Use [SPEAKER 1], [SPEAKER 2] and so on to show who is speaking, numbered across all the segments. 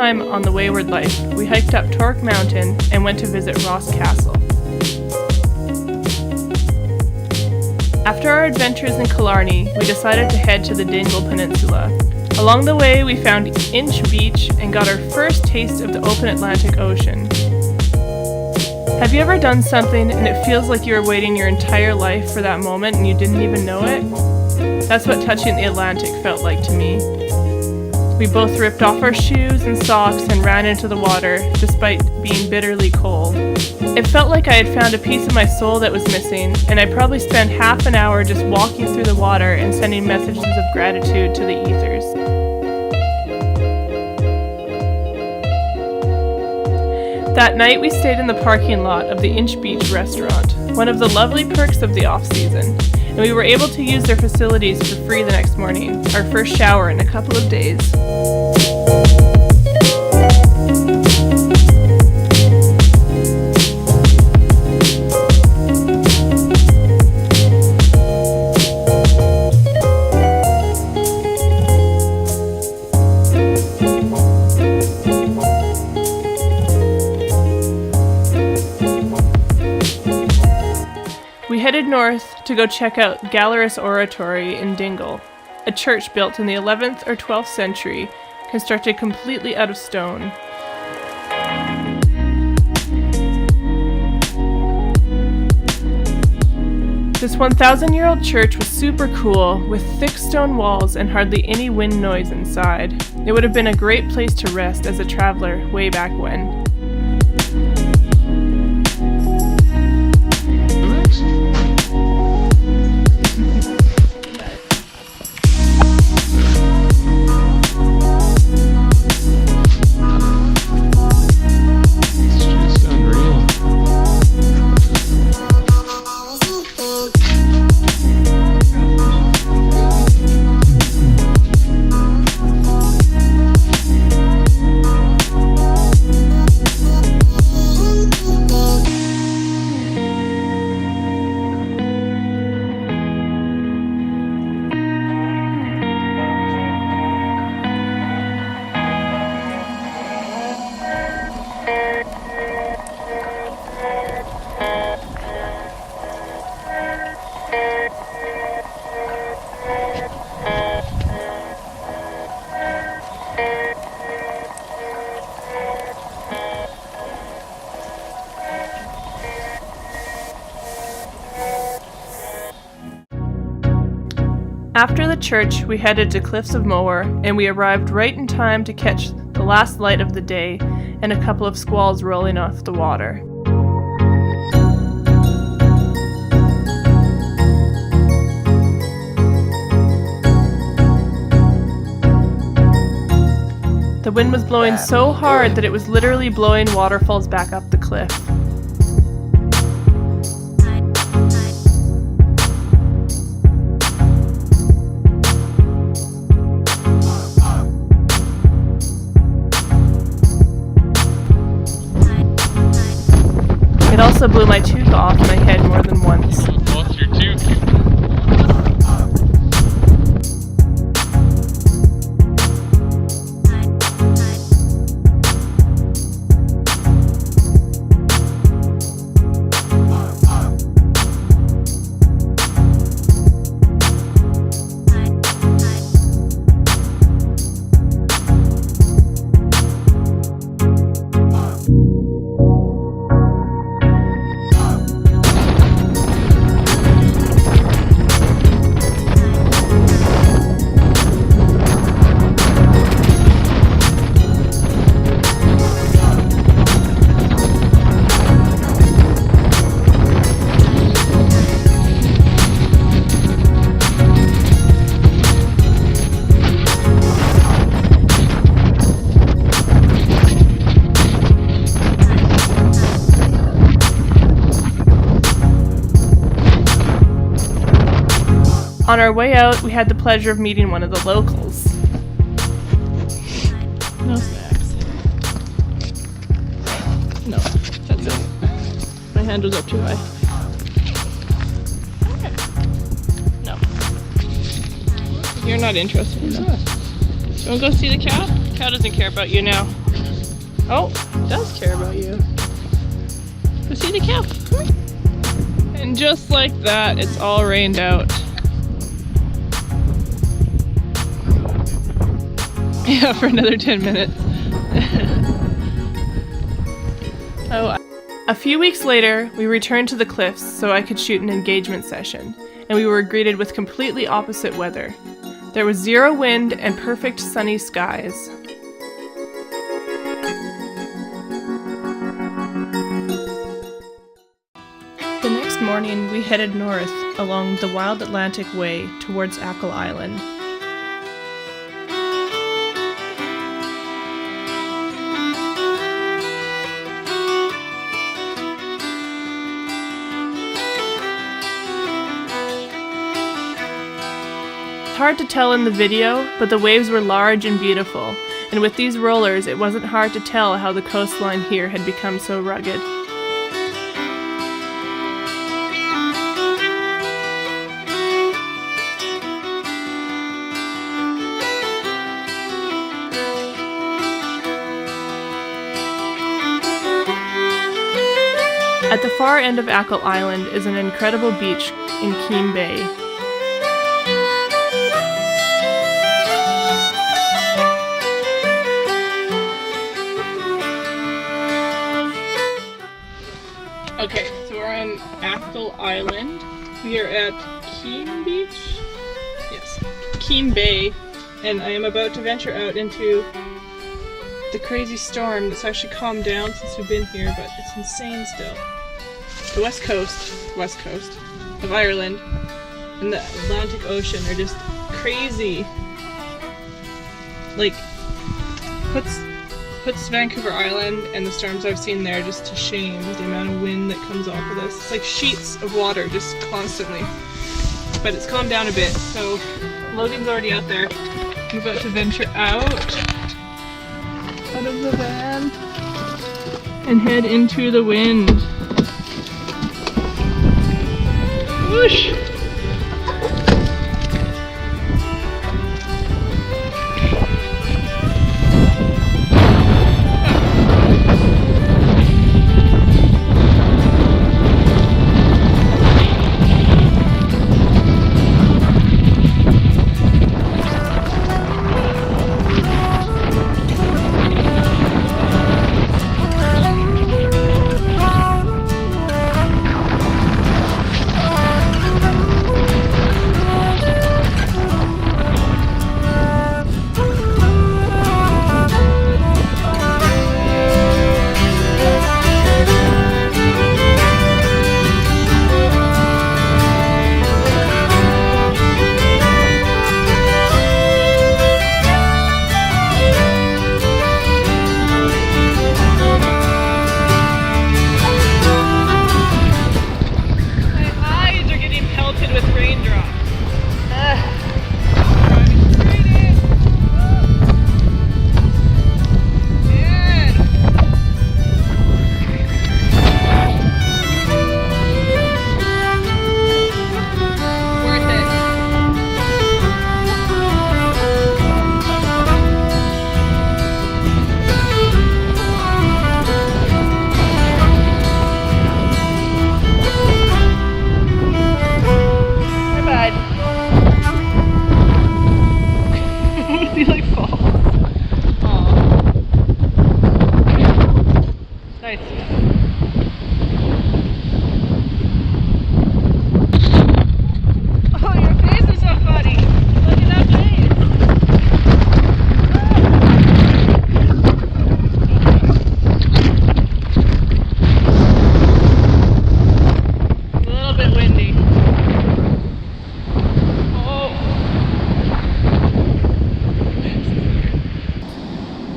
[SPEAKER 1] time on the Wayward life, we hiked up Torque Mountain and went to visit Ross Castle. After our adventures in Killarney, we decided to head to the Dingle Peninsula. Along the way, we found Inch Beach and got our first taste of the open Atlantic Ocean. Have you ever done something and it feels like you were waiting your entire life for that moment and you didn't even know it? That's what touching the Atlantic felt like to me. We both ripped off our shoes and socks and ran into the water, despite being bitterly cold. It felt like I had found a piece of my soul that was missing, and I probably spent half an hour just walking through the water and sending messages of gratitude to the ethers. That night we stayed in the parking lot of the Inch Beach restaurant, one of the lovely perks of the off-season, and we were able to use their facilities for free the next morning, our first shower in a couple of days. We headed north to go check out Gallarus Oratory in Dingle, a church built in the 11th or 12th century, constructed completely out of stone. This 1,000-year-old church was super cool, with thick stone walls and hardly any wind noise inside. It would have been a great place to rest as a traveler way back when. After the church, we headed to Cliffs of Moher, and we arrived right in time to catch the last light of the day and a couple of squalls rolling off the water. The wind was blowing so hard that it was literally blowing waterfalls back up the cliff. It also blew my tooth off my head more than once.
[SPEAKER 2] What's your tooth?
[SPEAKER 1] On our way out, we had the pleasure of meeting one of the locals.
[SPEAKER 3] No snacks. No, that's it. My hand was up too high. No. You're not interested in that. You want to go see the cow? The cow doesn't care about you now. Oh, it does care about you. Go see the cow. And just like that, it's all rained out. Yeah, for another 10 minutes. Oh.
[SPEAKER 1] A few weeks later, we returned to the cliffs so I could shoot an engagement session, and we were greeted with completely opposite weather. There was zero wind and perfect sunny skies. The next morning, we headed north along the Wild Atlantic Way towards Achill Island. It's hard to tell in the video, but the waves were large and beautiful, and with these rollers it wasn't hard to tell how the coastline here had become so rugged. At the far end of Achill Island is an incredible beach in Keam Bay.
[SPEAKER 3] Okay, so we're on Achill Island. We are at Keam Beach? Yes. Keam Bay. And I am about to venture out into the crazy storm that's actually calmed down since we've been here, but it's insane still. The west coast of Ireland and the Atlantic Ocean are just crazy. Like, puts Vancouver Island and the storms I've seen there just to shame, the amount of wind that comes off of this. It's like sheets of water just constantly. But it's calmed down a bit, so Logan's already out there. I'm about to venture out of the van and head into the wind. Whoosh!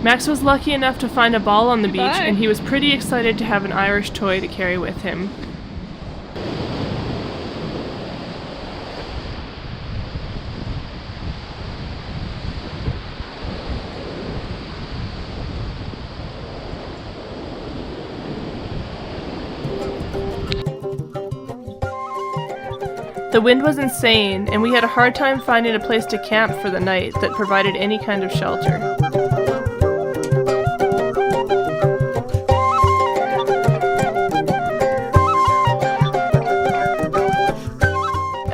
[SPEAKER 1] Max was lucky enough to find a ball on the beach,
[SPEAKER 3] Bye.
[SPEAKER 1] and he was pretty excited to have an Irish toy to carry with him. The wind was insane, and we had a hard time finding a place to camp for the night that provided any kind of shelter.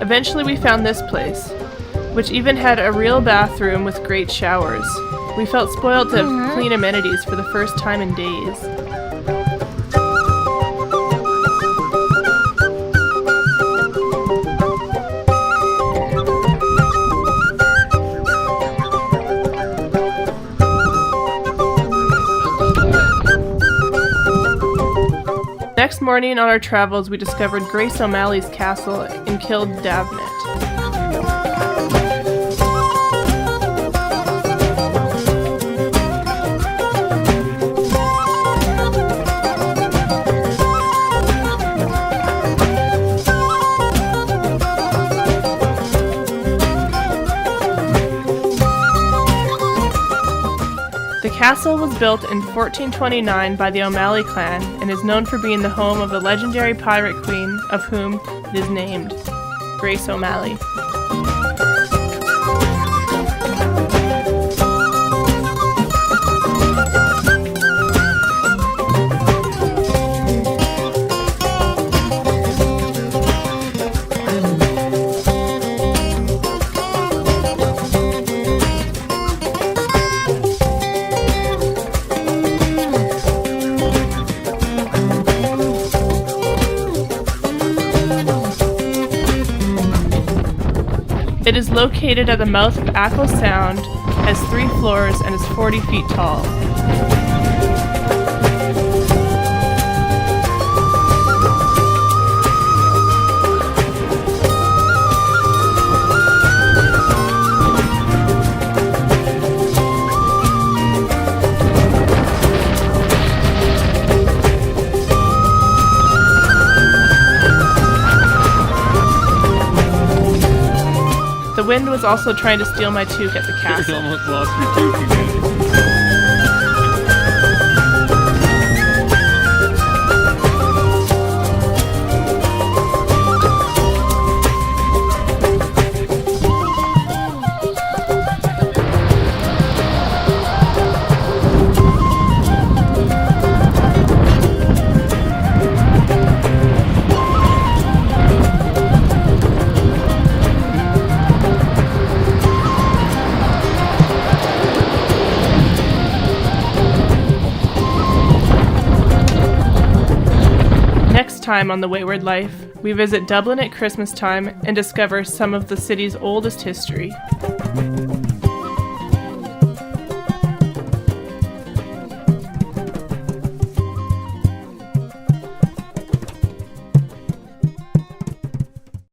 [SPEAKER 1] Eventually we found this place, which even had a real bathroom with great showers. We felt spoiled to have clean amenities for the first time in days. Next morning on our travels, we discovered Grace O'Malley's castle in Kildavnet. The castle was built in 1429 by the O'Malley clan and is known for being the home of the legendary pirate queen of whom it is named, Grace O'Malley. It is located at the mouth of Achill Sound, has 3 floors, and is 40 feet tall. The wind was also trying to steal my toque at the
[SPEAKER 2] You
[SPEAKER 1] castle.
[SPEAKER 2] almost lost your tooth again.
[SPEAKER 1] Next time on The Wayward Life, we visit Dublin at Christmas time and discover some of the city's oldest history.